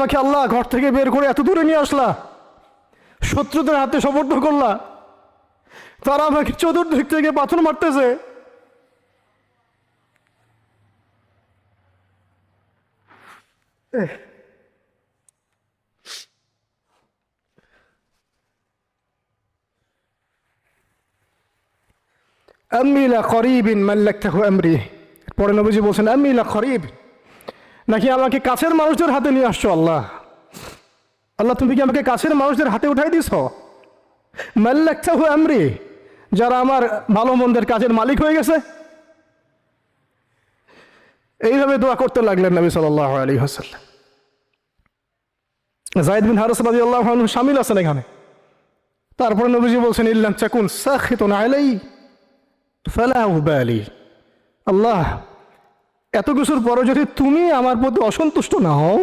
আমাকে আল্লাহ ঘর থেকে বের করে এত দূরে নিয়ে আসলা, শত্রুদের হাতে সমর্থ করলা, তারা আমাকে চতুর্দিক থেকে পাথর মারতেছে। আম্মি লা করিবিন মাল্লাকতাহু আমরি, পরে নবীজি বলছেন আম্মি লা করিব, নাকি আমাকে কাছের মানুষদের হাতে নিয়ে আসছো আল্লাহ? আল্লাহ তুমি কি আমাকে কাছের মানুষদের হাতে উঠাই দিছ? মাল্লাকতাহু আমরি, যারা আমার ভালো মন্দের কাজের মালিক হয়ে গেছে। এইভাবে দোয়া করতে লাগলেন নবী সাল্লাল্লাহু আলাইহি ওয়াসাল্লাম। যায়েদ বিন হারিস রাদিয়াল্লাহু আনহু শামিল আছেন এখানে। তারপরে নবীজি বলছেন ইল্লাম তাকুন সাখিতুন আলাই ফালা উবালি, আল্লাহ এত কিছুর পরে যদি তুমি আমার প্রতি অসন্তুষ্ট না হও